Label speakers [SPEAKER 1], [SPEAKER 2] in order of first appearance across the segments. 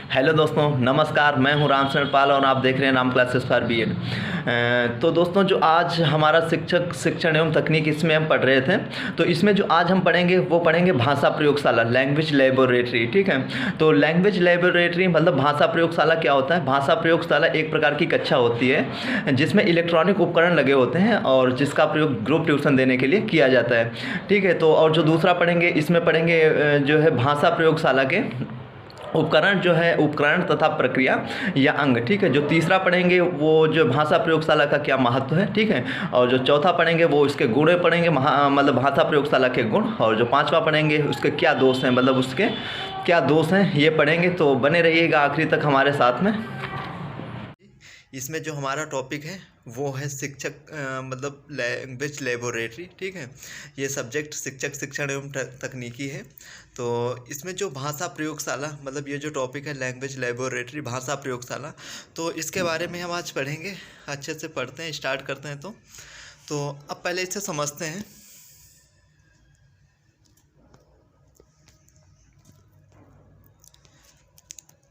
[SPEAKER 1] Hello दोस्तों, नमस्कार। मैं हूं रामचंद्र पाल और आप देख रहे हैं राम क्लासेस फॉर बीएड। तो दोस्तों, जो आज हमारा शिक्षण एवं तकनीक इसमें हम पढ़ रहे थे, तो इसमें जो आज हम पढ़ेंगे वो पढ़ेंगे भाषा प्रयोगशाला, लैंग्वेज लेबोरेटरी। ठीक है, तो लैंग्वेज लेबोरेटरी मतलब भाषा प्रयोगशाला क्या होता है। भाषा प्रयोगशाला एक प्रकार की कक्षा होती है जिसमें इलेक्ट्रॉनिक उपकरण लगे होते हैं और जिसका प्रयोग ग्रुप ट्यूशन देने के लिए किया जाता है। ठीक है, तो और जो दूसरा पढ़ेंगे, इसमें पढ़ेंगे जो है भाषा प्रयोगशाला के उपकरण, जो है उपकरण तथा प्रक्रिया या अंग। ठीक है, जो तीसरा पढ़ेंगे वो जो भाषा प्रयोगशाला का क्या महत्व है। ठीक है, और जो चौथा पढ़ेंगे वो इसके गुण पढ़ेंगे, मतलब भाषा प्रयोगशाला के गुण। और जो पांचवा पढ़ेंगे उसके क्या दोष हैं, मतलब उसके क्या दोष हैं, ये पढ़ेंगे। तो बने रहिएगा आखिरी तक हमारे साथ में। इसमें जो हमारा टॉपिक है वो है शिक्षक मतलब लैंग्वेज लेबोरेटरी। ठीक है, ये सब्जेक्ट शिक्षक शिक्षण एवं तकनीकी है। तो इसमें जो भाषा प्रयोगशाला मतलब ये जो टॉपिक है लैंग्वेज लेबोरेटरी भाषा प्रयोगशाला, तो इसके बारे में हम आज पढ़ेंगे। अच्छे से पढ़ते हैं, स्टार्ट करते हैं। तो अब पहले इसे समझते हैं।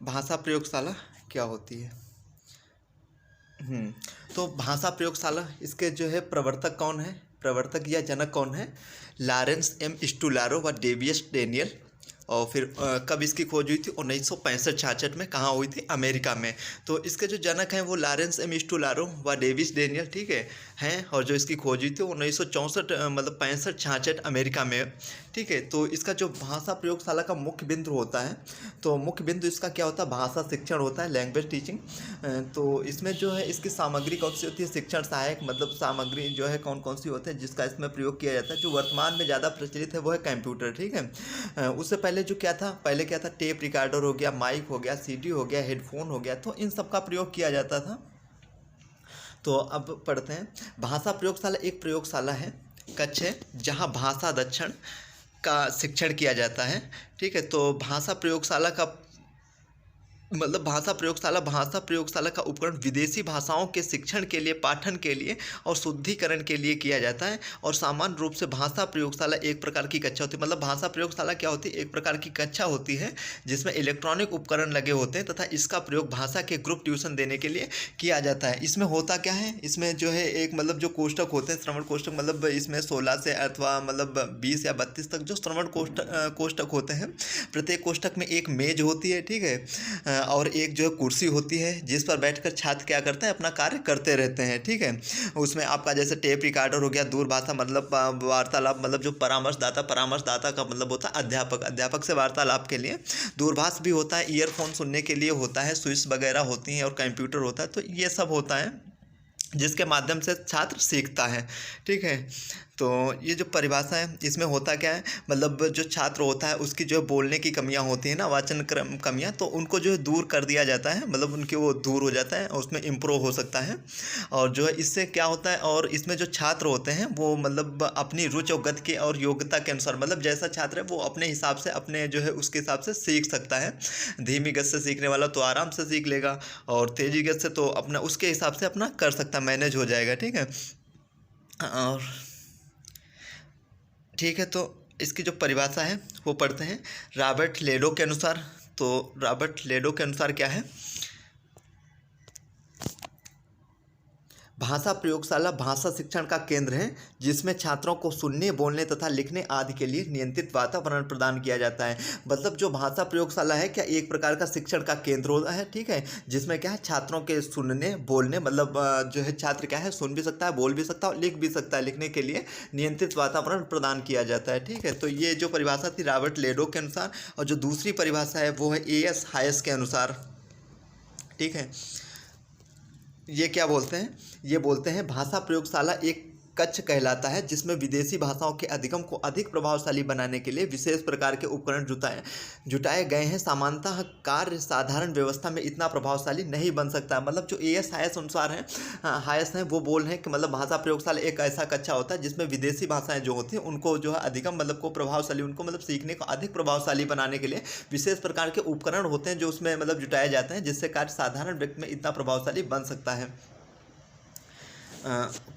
[SPEAKER 1] भाषा प्रयोगशाला क्या होती है। तो भाषा प्रयोगशाला, इसके जो है प्रवर्तक कौन है, प्रवर्तक या जनक कौन है। लॉरेंस एम स्टुलारो व डेवियस डेनियल। और फिर कब इसकी खोज हुई थी, 1965-66 में। कहाँ हुई थी, अमेरिका में। तो इसके जो जनक हैं वो लॉरेंस एम स्टुलारो व डेविस डेनियल। ठीक है, हैं। और जो इसकी खोज हुई थी 1964 मतलब 65-66 अमेरिका में। ठीक है, तो इसका जो भाषा प्रयोगशाला का मुख्य बिंदु होता है, तो मुख्य बिंदु इसका क्या होता है, भाषा शिक्षण होता है, लैंग्वेज टीचिंग। तो इसमें जो है इसकी सामग्री कौन सी होती है, शिक्षण सहायक मतलब सामग्री जो है कौन कौन सी होती है जिसका इसमें प्रयोग किया जाता है। जो वर्तमान में ज़्यादा प्रचलित है वो है कंप्यूटर। ठीक है, उससे पहले जो क्या था, पहले क्या था, टेप रिकॉर्डर हो गया, माइक हो गया, सीडी हो गया, हेडफोन हो गया, तो इन सब का प्रयोग किया जाता था। तो अब पढ़ते हैं। भाषा प्रयोगशाला एक प्रयोगशाला है, कक्ष है, जहाँ भाषा दक्षण का शिक्षण किया जाता है। ठीक है, तो भाषा प्रयोगशाला का मतलब भाषा प्रयोगशाला का उपकरण विदेशी भाषाओं के शिक्षण के लिए, पाठन के लिए और शुद्धिकरण के लिए किया जाता है। और सामान्य रूप से भाषा प्रयोगशाला एक प्रकार की कक्षा होती है। मतलब भाषा प्रयोगशाला क्या होती है, एक प्रकार की कक्षा होती है जिसमें इलेक्ट्रॉनिक उपकरण लगे होते हैं तथा इसका प्रयोग भाषा के ग्रुप ट्यूशन देने के लिए किया जाता है। इसमें होता क्या है, इसमें जो है एक मतलब जो कोष्ठक होते हैं, श्रवण कोष्ठक, मतलब इसमें 16 से अथवा मतलब 20 या 32 तक जो श्रवण कोष्ठक होते हैं। प्रत्येक कोष्ठक में एक मेज होती है। ठीक है, और एक जो है कुर्सी होती है जिस पर बैठकर छात्र क्या करते हैं, अपना कार्य करते रहते हैं। ठीक है, उसमें आपका जैसे टेप रिकॉर्डर हो गया, दूरभाषा मतलब वार्तालाप, मतलब जो परामर्शदाता का मतलब होता है अध्यापक से वार्तालाप के लिए। दूरभाष भी होता है, ईयरफोन सुनने के लिए होता है, स्विच वगैरह होती हैं और कंप्यूटर होता है। तो ये सब होता है जिसके माध्यम से छात्र सीखता है। ठीक है, तो ये जो परिभाषा है इसमें होता क्या है, मतलब जो छात्र होता है उसकी जो बोलने की कमियां होती हैं ना, वाचन कमियां, तो उनको जो है दूर कर दिया जाता है, मतलब उनके वो दूर हो जाता है और उसमें इम्प्रूव हो सकता है। और जो है इससे क्या होता है, और इसमें जो छात्र होते हैं वो मतलब अपनी रुचि और गति के और योग्यता के अनुसार, मतलब जैसा छात्र है वो अपने हिसाब से, अपने जो है उसके हिसाब से सीख सकता है। धीमी गति से सीखने वाला तो आराम से सीख लेगा, और तेजी गति से तो अपना उसके हिसाब से अपना कर सकता, मैनेज हो जाएगा। ठीक है, और ठीक है, तो इसकी जो परिभाषा है वो पढ़ते हैं रॉबर्ट लेडो के अनुसार। तो रॉबर्ट लेडो के अनुसार क्या है, भाषा प्रयोगशाला भाषा शिक्षण का केंद्र है जिसमें छात्रों को सुनने, बोलने तथा लिखने आदि के लिए नियंत्रित वातावरण प्रदान किया जाता है। मतलब जो भाषा प्रयोगशाला है क्या एक प्रकार का शिक्षण का केंद्र होता है। ठीक है, जिसमें क्या है छात्रों के सुनने, बोलने, मतलब जो है छात्र क्या है सुन भी सकता है, बोल भी सकता है और लिख भी सकता है, लिखने के लिए नियंत्रित वातावरण प्रदान किया जाता है। ठीक है, तो ये जो परिभाषा थी रॉबर्ट लेडो के अनुसार, और जो दूसरी परिभाषा है वो है A.S. हायस के अनुसार। ठीक है, ये क्या बोलते हैं, ये बोलते हैं भाषा प्रयोगशाला एक कक्ष कहलाता है जिसमें विदेशी भाषाओं के अधिगम को अधिक प्रभावशाली बनाने के लिए विशेष प्रकार के उपकरण जुटाए गए हैं। सामान्यतः कार्य साधारण व्यवस्था में इतना प्रभावशाली नहीं बन सकता। मतलब जो A.S. हायस अनुसार है, हायस हैं, वो बोल रहे हैं कि मतलब भाषा प्रयोगशाला एक ऐसा कक्षा होता है जिसमें विदेशी भाषाएं जो होती हैं उनको जो है अधिगम मतलब को प्रभावशाली, उनको मतलब सीखने को अधिक प्रभावशाली बनाने के लिए विशेष प्रकार के उपकरण होते हैं जो उसमें मतलब जुटाए जाते हैं जिससे कार्य साधारण व्यक्ति में इतना प्रभावशाली बन सकता है।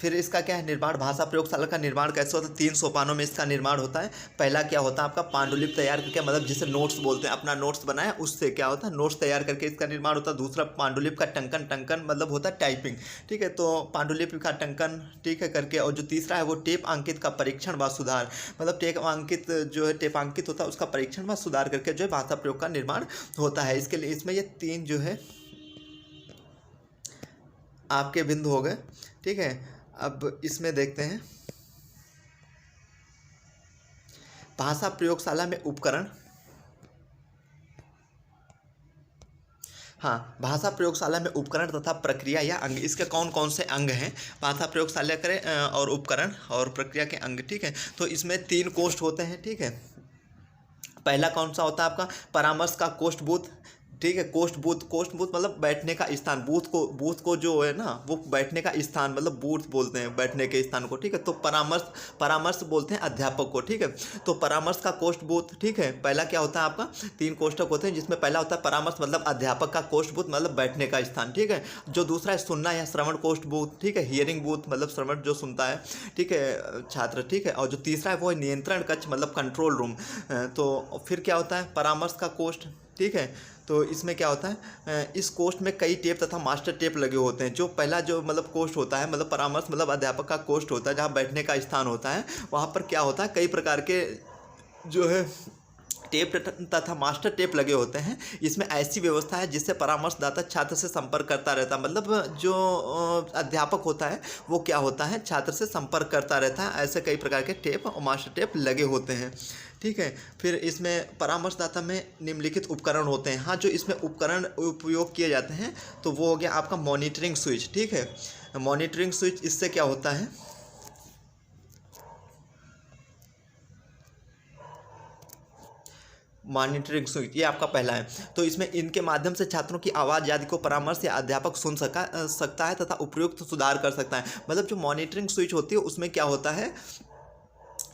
[SPEAKER 1] फिर इसका क्या है निर्माण, भाषा प्रयोगशाला का निर्माण कैसे होता है? 3 सोपानों में इसका निर्माण होता है। पहला क्या होता है आपका पांडुलिपि तैयार करके, मतलब जिसे नोट्स बोलते हैं, अपना नोट्स बनाया उससे क्या होता है नोट्स तैयार करके इसका निर्माण होता है। दूसरा पांडुलिपि का टंकन, टंकन मतलब होता है टाइपिंग, ठीक है, तो पांडुलिपि का टंकन, ठीक है, करके। और जो तीसरा है वो टेप अंकित का परीक्षण व सुधार, मतलब टेप अंकित जो है टेप अंकित होता है उसका परीक्षण व सुधार करके जो है भाषा प्रयोग का निर्माण होता है। इसके लिए इसमें ये 3 जो है आपके बिंदु हो गए, ठीक है। अब इसमें देखते हैं भाषा प्रयोगशाला में उपकरण। हाँ, भाषा प्रयोगशाला में उपकरण तथा प्रक्रिया या अंग, इसके कौन कौन से अंग हैं भाषा प्रयोगशाला करें और उपकरण और प्रक्रिया के अंग, ठीक है। तो इसमें 3 कोष्ठ होते हैं, ठीक है। पहला कौन सा होता है आपका परामर्श का कोष्ठ बूथ, ठीक है। कोष्ठ बूथ, कोष्ठ बूथ मतलब बैठने का स्थान, बूथ को जो है ना वो बैठने का स्थान, मतलब बूथ बोलते हैं बैठने के स्थान को, ठीक है। तो परामर्श बोलते हैं अध्यापक को, ठीक है। तो परामर्श का कोष्ठ बूथ, ठीक है। पहला क्या होता है आपका 3 कोष्ठक होते हैं जिसमें पहला होता है परामर्श मतलब अध्यापक का कोष्ठ बूथ मतलब बैठने का स्थान, ठीक है। जो दूसरा है सुनना या श्रवण कोष्ठ बूथ, ठीक है, हियरिंग बूथ मतलब श्रवण जो सुनता है, ठीक है, छात्र, ठीक है। और जो तीसरा है वो है नियंत्रण कक्ष मतलब कंट्रोल रूम। तो फिर क्या होता है परामर्श का कोष्ठ, ठीक है। तो इसमें क्या होता है इस कोष्ठ में कई टेप तथा मास्टर टेप लगे होते हैं। जो पहला जो मतलब कोष्ठ होता है मतलब परामर्श मतलब अध्यापक का कोष्ठ होता है जहाँ बैठने का स्थान होता है, वहाँ पर क्या होता है कई प्रकार के जो है टेप तथा मास्टर टेप लगे होते हैं। इसमें ऐसी व्यवस्था है जिससे परामर्शदाता छात्र से संपर्क करता रहता है, मतलब जो अध्यापक होता है वो क्या होता है छात्र से संपर्क करता रहता है। ऐसे कई प्रकार के टेप और मास्टर टेप लगे होते हैं, ठीक है। फिर इसमें परामर्शदाता में निम्नलिखित उपकरण होते हैं। हाँ, जो इसमें उपकरण उपयोग किए जाते हैं तो वो हो गया आपका मॉनिटरिंग स्विच, ठीक है। मॉनिटरिंग स्विच इससे क्या होता है मॉनिटरिंग स्विच, ये आपका पहला है। तो इसमें इनके माध्यम से छात्रों की आवाज़ आदि को परामर्श या अध्यापक सुन सकता है तथा उपयुक्त सुधार कर सकता है। मतलब जो मॉनिटरिंग स्विच होती है उसमें क्या होता है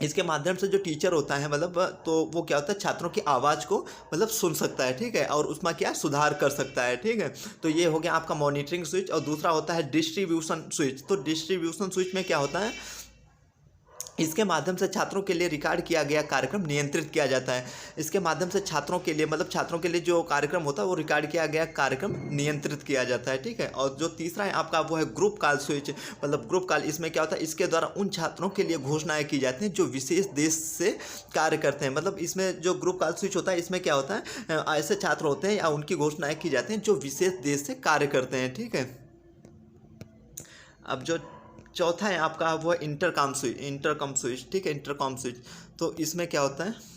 [SPEAKER 1] इसके माध्यम से जो टीचर होता है मतलब तो वो क्या होता है छात्रों की आवाज़ को मतलब सुन सकता है, ठीक है, और उसमें क्या सुधार कर सकता है, ठीक है। तो ये हो गया आपका मॉनिटरिंग स्विच। और दूसरा होता है डिस्ट्रीब्यूशन स्विच। तो डिस्ट्रीब्यूशन स्विच में क्या होता है इसके माध्यम से छात्रों के लिए रिकॉर्ड किया गया कार्यक्रम नियंत्रित किया जाता है। इसके माध्यम से छात्रों के लिए मतलब छात्रों के लिए जो कार्यक्रम होता है वो रिकॉर्ड किया गया कार्यक्रम नियंत्रित किया जाता है, ठीक है। और जो तीसरा है आपका वो है ग्रुप कॉल स्विच, मतलब ग्रुप कॉल। इसमें क्या होता है इसके द्वारा उन छात्रों के लिए घोषणाएं की जाती हैं जो विशेष देश से कार्य करते हैं। मतलब इसमें जो ग्रुप कॉल स्विच होता है इसमें क्या होता है ऐसे छात्र होते हैं या उनकी घोषणाएँ की जाती हैं जो विशेष देश से कार्य करते हैं, ठीक है। अब जो चौथा है आपका वो है इंटरकॉम स्विच, ठीक है, इंटरकॉम स्विच। तो इसमें क्या होता है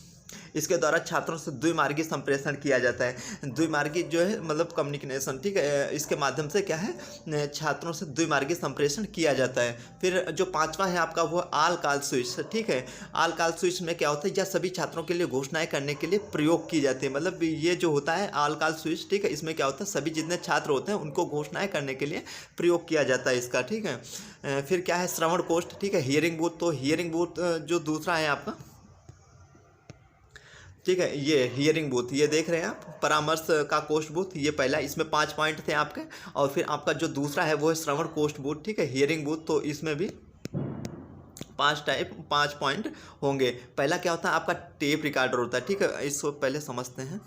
[SPEAKER 1] इसके द्वारा छात्रों से द्विमार्गी संप्रेषण किया जाता है। द्विमार्गी जो है मतलब कम्युनिकेशन, ठीक है, इसके माध्यम से क्या है छात्रों से द्विमार्गी संप्रेषण किया जाता है। फिर जो पांचवा है आपका वो आल कॉल स्विच, ठीक है। आल कॉल स्विच में क्या होता है यह सभी छात्रों के लिए घोषणाएं करने के लिए प्रयोग की जाती है। मतलब ये जो होता है आल कॉल स्विच, ठीक है, इसमें क्या होता है सभी जितने छात्र होते हैं उनको घोषणाएं करने के लिए प्रयोग किया जाता है इसका, ठीक है। फिर क्या है श्रवण कोष्ठ, ठीक है, हियरिंग बूथ। तो हियरिंग बूथ जो दूसरा है आपका, ठीक है, ये हियरिंग बूथ ये देख रहे हैं आप, परामर्श का कोष्ठ बूथ ये पहला, इसमें 5 पॉइंट थे आपके। और फिर आपका जो दूसरा है वो है श्रवण कोष्ठ बूथ, ठीक है, हियरिंग बूथ। तो इसमें भी 5 पॉइंट होंगे। पहला क्या होता है आपका टेप रिकॉर्डर होता है, ठीक है, इसको पहले समझते हैं।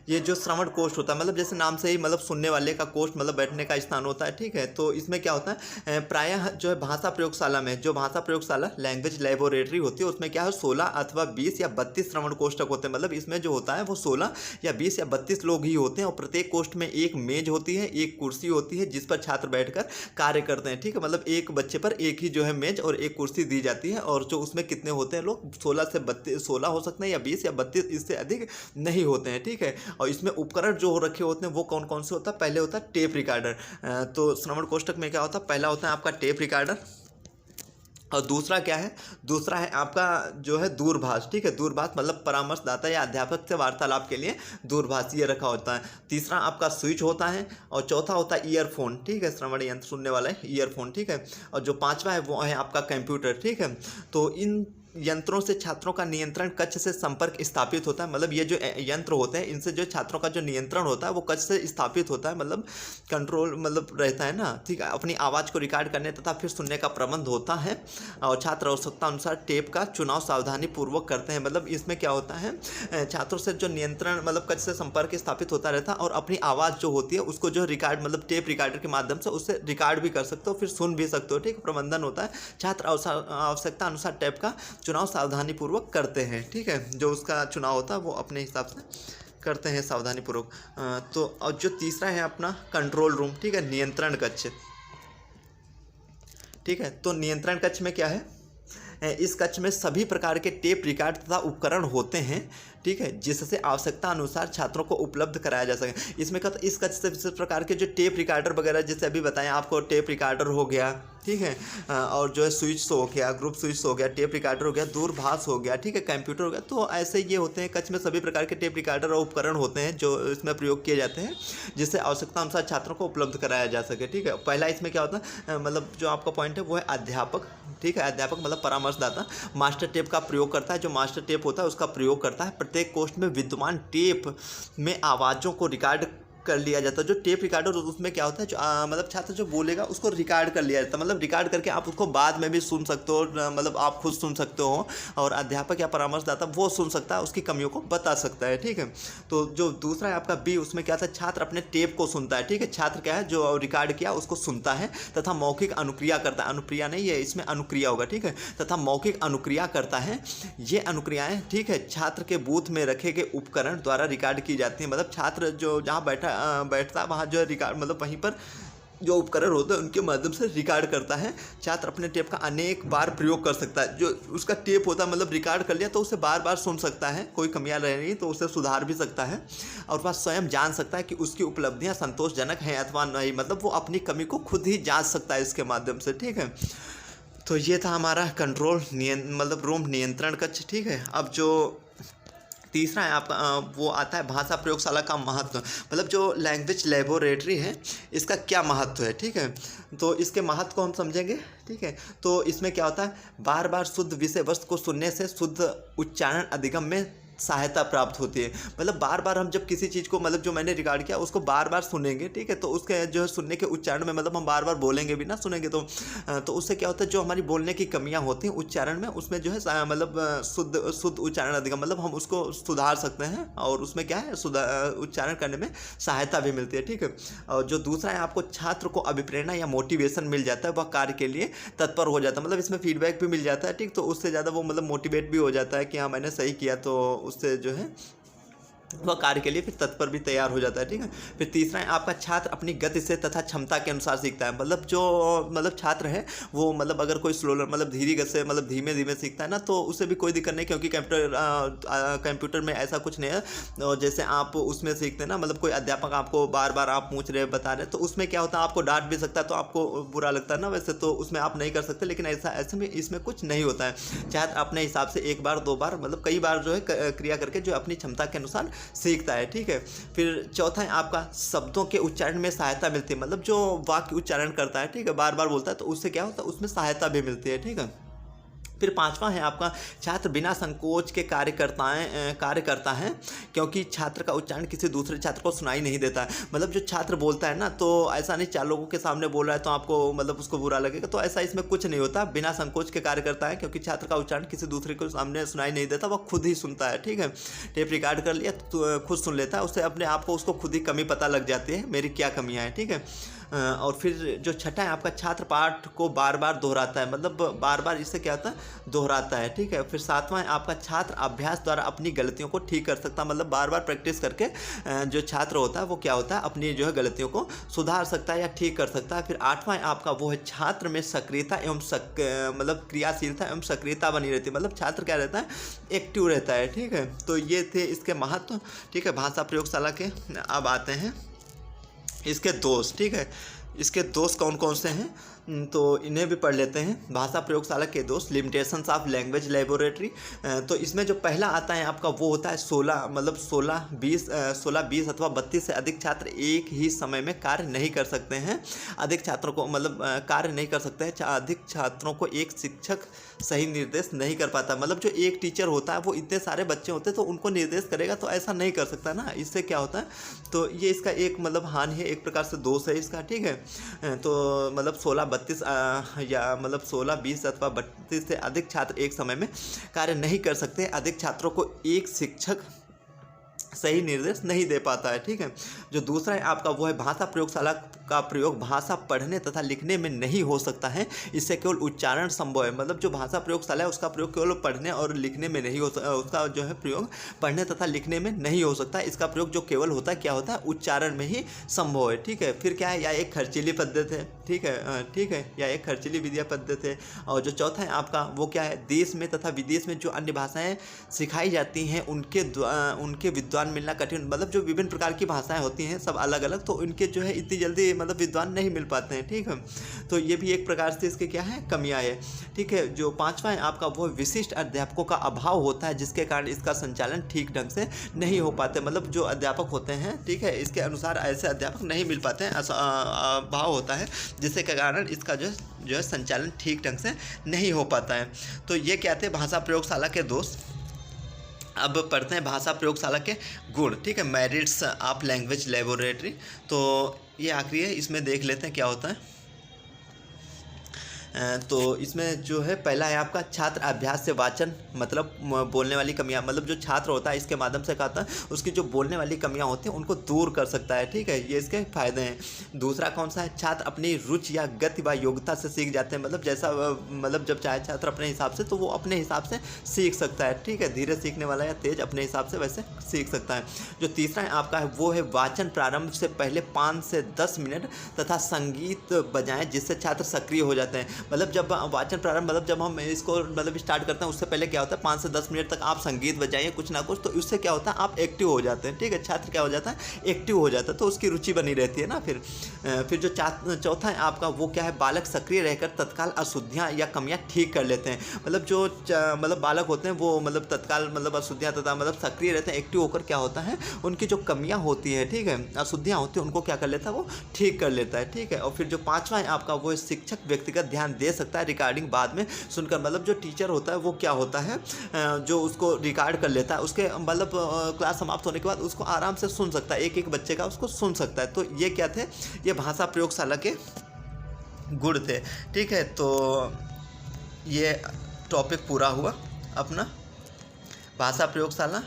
[SPEAKER 1] ये जो श्रवण कोष्ठ होता है मतलब जैसे नाम से ही मतलब सुनने वाले का कोष्ठ मतलब बैठने का स्थान होता है, ठीक है। तो इसमें क्या होता है प्रायः जो है भाषा प्रयोगशाला में जो भाषा प्रयोगशाला लैंग्वेज लेबोरेटरी होती है उसमें क्या है 16 अथवा 20 या 32 श्रवण कोष्ठक होते हैं। मतलब इसमें जो होता है वो 16 या 20 या 32 लोग ही होते हैं। और प्रत्येक कोष्ठ में एक मेज होती है, एक कुर्सी होती है जिस पर छात्र बैठकर कार्य करते हैं, ठीक है। मतलब एक बच्चे पर एक ही जो है मेज और एक कुर्सी दी जाती है। और जो उसमें कितने होते हैं लोग 16 से 32 16 हो सकते हैं या 20 या 32, इससे अधिक नहीं होते हैं, ठीक है। और इसमें उपकरण जो रखे होते हैं वो कौन कौन से होता है पहले होता है टेप रिकॉर्डर। तो श्रवण कोष्ठक में क्या होता है पहला होता है आपका टेप रिकॉर्डर। और दूसरा क्या है दूसरा है आपका जो है दूरभाष, ठीक है, दूरभाष मतलब परामर्शदाता या अध्यापक से वार्तालाप के लिए दूरभाष ये रखा होता है। तीसरा आपका स्विच होता है। और चौथा होता है ईयरफोन, ठीक है, श्रवण यंत्र सुनने वाला है ईयरफोन, ठीक है। और जो पांचवा है वो है आपका कंप्यूटर, ठीक है। तो इन यंत्रों से छात्रों का नियंत्रण कक्ष से संपर्क स्थापित होता है। मतलब ये जो यंत्र होते हैं इनसे जो छात्रों का जो नियंत्रण होता है वो कक्ष से स्थापित होता है, मतलब कंट्रोल मतलब रहता है ना, ठीक है। अपनी आवाज़ को रिकॉर्ड करने तथा फिर सुनने का प्रबंध होता है और छात्र आवश्यकता अनुसार टेप का चुनाव सावधानी पूर्वक करते हैं। मतलब इसमें क्या होता है, छात्रों से जो नियंत्रण मतलब कक्ष से संपर्क स्थापित होता रहता है और अपनी आवाज़ जो होती है उसको जो रिकॉर्ड मतलब टेप रिकॉर्डर के माध्यम से उससे रिकॉर्ड भी कर सकते हो, फिर सुन भी सकते हो, ठीक है। प्रबंधन होता है, छात्र आवश्यकता अनुसार टेप का चुनाव सावधानी पूर्वक करते हैं, ठीक है। जो उसका चुनाव होता है वो अपने हिसाब से करते हैं सावधानी पूर्वक। तो और जो तीसरा है अपना कंट्रोल रूम, ठीक है, नियंत्रण कक्ष, ठीक है। तो नियंत्रण कक्ष में क्या है, इस कक्ष में सभी प्रकार के टेप रिकॉर्ड तथा उपकरण होते हैं, ठीक है, जिससे आवश्यकता अनुसार छात्रों को उपलब्ध कराया जा सके। इसमें क्या, इस कक्ष से विशेष प्रकार के जो टेप रिकॉर्डर वगैरह जैसे अभी बताएं आपको, टेप रिकॉर्डर हो गया, ठीक है, और जो है स्विच हो गया, ग्रुप स्विच हो गया, टेप रिकॉर्डर हो गया, दूरभाष हो गया, ठीक है, कंप्यूटर हो गया। तो ऐसे ये होते हैं कक्ष में सभी प्रकार के टेप रिकॉर्डर और उपकरण होते हैं जो इसमें प्रयोग किए जाते हैं, जिससे आवश्यकता अनुसार छात्रों को उपलब्ध कराया जा सके, ठीक है। पहला इसमें क्या होता है, मतलब जो आपका पॉइंट है वो है अध्यापक, ठीक है। अध्यापक मतलब परामर्शदाता मास्टर टेप का प्रयोग करता है, जो मास्टर टेप होता है उसका प्रयोग करता है। प्रत्येक कोष्ठ में विद्यमान टेप में आवाज़ों को रिकॉर्ड कर लिया जाता है। जो टेप रिकॉर्डर उसमें क्या होता है, जो मतलब छात्र जो बोलेगा उसको रिकॉर्ड कर लिया जाता है, मतलब रिकॉर्ड करके आप उसको बाद में भी सुन सकते हो, मतलब आप खुद सुन सकते हो और अध्यापक या परामर्शदाता वो सुन सकता है, उसकी कमियों को बता सकता है, ठीक है। तो जो दूसरा है आपका बी, उसमें क्या था, छात्र अपने टेप को सुनता है, ठीक है। छात्र क्या है, जो रिकॉर्ड किया उसको सुनता है तथा मौखिक अनुक्रिया करता है, अनुक्रिया नहीं है इसमें अनुक्रिया होगा, ठीक है, तथा मौखिक अनुक्रिया करता है। ये अनुक्रियाएं, ठीक है, छात्र के बूथ में रखे गए उपकरण द्वारा रिकॉर्ड की जाती हैं। मतलब छात्र जो जहाँ बैठता है वहाँ जो है रिकॉर्ड मतलब वहीं पर जो उपकरण होते हैं उनके माध्यम से रिकॉर्ड करता है। छात्र अपने टेप का अनेक बार प्रयोग कर सकता है, जो उसका टेप होता है मतलब रिकॉर्ड कर लिया तो उसे बार बार सुन सकता है, कोई कमियां रह रही तो उसे सुधार भी सकता है और वह स्वयं जान सकता है कि उसकी उपलब्धियां संतोषजनक हैं अथवा नहीं, मतलब वो अपनी कमी को खुद ही जांच सकता है इसके माध्यम से, ठीक है। तो ये था हमारा कंट्रोल मतलब रूम नियंत्रण कक्ष, ठीक है। अब जो तीसरा है आपका वो आता है भाषा प्रयोगशाला का महत्व, मतलब जो लैंग्वेज लेबोरेटरी है इसका क्या महत्व है, ठीक है। तो इसके महत्व को हम समझेंगे, ठीक है। तो इसमें क्या होता है, बार बार शुद्ध विषय वस्तु को सुनने से शुद्ध उच्चारण अधिगम में सहायता प्राप्त होती है। मतलब बार बार हम जब किसी चीज़ को मतलब जो मैंने रिकॉर्ड किया उसको बार बार सुनेंगे, ठीक है, तो उसके जो है सुनने के उच्चारण में मतलब हम बार बार बोलेंगे भी ना, सुनेंगे तो उससे क्या होता है, जो हमारी बोलने की कमियां होती हैं उच्चारण में उसमें जो है मतलब शुद्ध उच्चारण अधिगम मतलब हम उसको सुधार सकते हैं और उसमें क्या है उच्चारण करने में सहायता भी मिलती है, ठीक है। और जो दूसरा है आपको छात्र को अभिप्रेरणा या मोटिवेशन मिल जाता है, वह कार्य के लिए तत्पर हो जाता है, मतलब इसमें फीडबैक भी मिल जाता है, ठीक। तो उससे ज़्यादा वो मतलब मोटिवेट भी हो जाता है कि हाँ मैंने सही किया, तो उससे जो है वह कार्य के लिए फिर तत्पर भी तैयार हो जाता है, ठीक है। फिर तीसरा है आपका छात्र अपनी गति से तथा क्षमता के अनुसार सीखता है। मतलब जो मतलब छात्र है वो मतलब अगर कोई स्लो मतलब धीरे गति से मतलब धीमे धीमे सीखता है ना तो उसे भी कोई दिक्कत नहीं, क्योंकि कंप्यूटर में ऐसा कुछ नहीं है। और जैसे आप उसमें सीखते हैं ना, मतलब कोई अध्यापक आपको बार बार आप पूछ रहे बता रहे तो उसमें क्या होता है, आपको डांट भी सकता है तो आपको बुरा लगता है ना, वैसे तो उसमें आप नहीं कर सकते, लेकिन ऐसे में इसमें कुछ नहीं होता है। छात्र अपने हिसाब से एक बार दो बार मतलब कई बार जो है क्रिया करके जो अपनी क्षमता के अनुसार सीखता है, ठीक है। फिर चौथा है आपका शब्दों के उच्चारण में सहायता मिलती है, मतलब जो वाक्य उच्चारण करता है, ठीक है, बार बार बोलता है तो उससे क्या होता है, उसमें सहायता भी मिलती है, ठीक है। फिर पांचवा है आपका छात्र बिना संकोच के कार्य करता है, क्योंकि छात्र का उच्चारण किसी दूसरे छात्र को सुनाई नहीं देता है। मतलब जो छात्र बोलता है ना तो ऐसा नहीं चार लोगों के सामने बोल रहा है तो आपको मतलब उसको बुरा लगेगा, तो ऐसा इसमें कुछ नहीं होता। बिना संकोच के कार्य करता है क्योंकि छात्र का उच्चारण किसी दूसरे को सामने सुनाई नहीं देता, वह खुद ही सुनता है, ठीक है। टेप रिकॉर्ड कर लिया तो खुद सुन लेता है, उससे अपने आप को उसको खुद ही कमी पता लग जाती है, मेरी क्या कमियाँ हैं, ठीक है। और फिर जो छठा है आपका छात्र पाठ को बार बार दोहराता है, मतलब बार बार इससे क्या होता है, दोहराता है, ठीक है। फिर सातवां है आपका छात्र अभ्यास द्वारा अपनी गलतियों को ठीक कर सकता है, मतलब बार बार प्रैक्टिस करके जो छात्र होता है वो क्या होता है, अपनी जो है गलतियों को सुधार सकता है या ठीक कर सकता है। फिर आठवां है आपका वो है छात्र में सक्रियता एवं मतलब क्रियाशीलता एवं सक्रियता बनी रहती है, मतलब छात्र क्या रहता है, एक्टिव रहता है, ठीक है। तो ये थे इसके महत्व, ठीक है, भाषा प्रयोगशाला के। अब आते हैं इसके दोष, ठीक है, इसके दोष कौन कौन से हैं। तो इन्हें भी पढ़ लेते हैं। भाषा प्रयोगशाला के दोष, लिमिटेशंस ऑफ लैंग्वेज लेबोरेटरी। तो इसमें जो पहला आता है आपका वो होता है 16 मतलब 16, 20 अथवा 32 से अधिक छात्र एक ही समय में कार्य नहीं कर सकते हैं। अधिक छात्रों को मतलब कार्य नहीं कर सकते हैं, अधिक छात्रों को एक शिक्षक सही निर्देश नहीं कर पाता। मतलब जो एक टीचर होता है वो इतने सारे बच्चे होते हैं तो उनको निर्देश करेगा तो ऐसा नहीं कर सकता ना। इससे क्या होता है, तो ये इसका एक मतलब हानि है, एक प्रकार से दोष है इसका, ठीक है। तो मतलब 16-32 या मतलब 16-20 अथवा 32 से अधिक छात्र एक समय में कार्य नहीं कर सकते। अधिक छात्रों को एक शिक्षक सही निर्देश नहीं दे पाता है, ठीक है। जो दूसरा है आपका वो है भाषा प्रयोगशाला का प्रयोग भाषा पढ़ने तथा लिखने में नहीं हो सकता है, इससे केवल उच्चारण संभव है। मतलब जो भाषा प्रयोगशाला है उसका प्रयोग केवल पढ़ने और लिखने में नहीं हो सकता, उसका जो है प्रयोग पढ़ने तथा लिखने में नहीं हो सकता। इसका प्रयोग जो केवल होता है क्या होता है, उच्चारण में ही संभव है, ठीक है। फिर क्या है, या एक खर्चीली पद्धति है, ठीक है, या एक खर्चीली विद्या पद्धति है। और जो चौथा है आपका वो क्या है, देश में तथा विदेश में जो अन्य भाषाएं सिखाई जाती हैं उनके विद्वान मिलना कठिन। मतलब जो विभिन्न प्रकार की भाषाएं होती हैं सब अलग अलग, तो इनके जो है इतनी जल्दी मतलब विद्वान नहीं मिल पाते हैं, ठीक है। तो ये भी एक प्रकार से इसके क्या है, कमियां है, ठीक है। जो पांचवा है आपका वो विशिष्ट अध्यापकों का अभाव होता है, जिसके कारण इसका संचालन ठीक ढंग से नहीं हो पाते। मतलब जो अध्यापक होते हैं, ठीक है, इसके अनुसार ऐसे अध्यापक नहीं मिल पाते हैं, अभाव होता है, जिसके कारण इसका जो है संचालन ठीक ढंग से नहीं हो पाता है। तो ये क्या थे भाषा प्रयोगशाला के दोष। अब पढ़ते हैं भाषा प्रयोगशाला के गुण, ठीक है, मेरिट्स ऑफ लैंग्वेज लेबोरेटरी। तो ये आखिरी है, इसमें देख लेते हैं क्या होता है। तो इसमें जो है पहला है आपका छात्र अभ्यास से वाचन मतलब बोलने वाली कमियां, मतलब जो छात्र होता है इसके माध्यम से कहता है उसकी जो बोलने वाली कमियां होती हैं उनको दूर कर सकता है, ठीक है, ये इसके फायदे हैं। दूसरा कौन सा है, छात्र अपनी रुचि या गति व योग्यता से सीख जाते हैं। मतलब जैसा मतलब जब चाहे छात्र अपने हिसाब से तो वो अपने हिसाब से सीख सकता है, ठीक है, धीरे सीखने वाला या तेज अपने हिसाब से वैसे सीख सकता है। जो तीसरा है आपका है वो है वाचन प्रारंभ से पहले 5 से 10 मिनट तथा संगीत बजाएं, जिससे छात्र सक्रिय हो जाते हैं। मतलब जब वाचन प्रारंभ मतलब जब हम इसको मतलब स्टार्ट करते हैं उससे पहले क्या होता है 5 से 10 मिनट तक आप संगीत बजाइए कुछ ना कुछ, तो उससे क्या होता है आप एक्टिव हो जाते हैं, ठीक है, छात्र क्या हो जाता है एक्टिव हो जाता है, तो उसकी रुचि बनी रहती है ना। फिर जो चौथा है आपका वो क्या है, बालक सक्रिय रहकर तत्काल अशुद्धियाँ या कमियाँ ठीक कर लेते हैं। मतलब जो मतलब बालक होते हैं वो मतलब तत्काल मतलब अशुद्धियाँ तथा मतलब सक्रिय रहते हैं, एक्टिव होकर क्या होता है उनकी जो कमियाँ होती हैं, ठीक है, अशुद्धियाँ होती हैं उनको क्या कर लेता है वो ठीक कर लेता है, ठीक है। और फिर जो पाँचवा है आपका वो है शिक्षक व्यक्तिगत ध्यान दे सकता है रिकॉर्डिंग बाद में सुनकर। मतलब जो टीचर होता है वो क्या होता है जो उसको रिकॉर्ड कर लेता है, उसके मतलब क्लास समाप्त होने के बाद उसको आराम से सुन सकता है, एक एक बच्चे का उसको सुन सकता है। तो ये क्या थे, ये भाषा प्रयोगशाला के गुण थे, ठीक है। तो ये टॉपिक पूरा हुआ अपना भाषा प्रयोगशाला।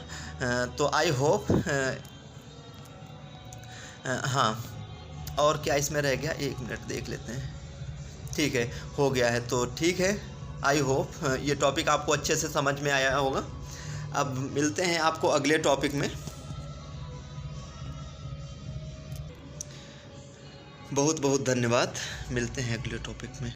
[SPEAKER 1] तो आई होप हाँ, और क्या इसमें रह गया, 1 मिनट देख लेते हैं, ठीक है, हो गया है। तो ठीक है, आई होप ये टॉपिक आपको अच्छे से समझ में आया होगा। अब मिलते हैं आपको अगले टॉपिक में। बहुत बहुत धन्यवाद, मिलते हैं अगले टॉपिक में।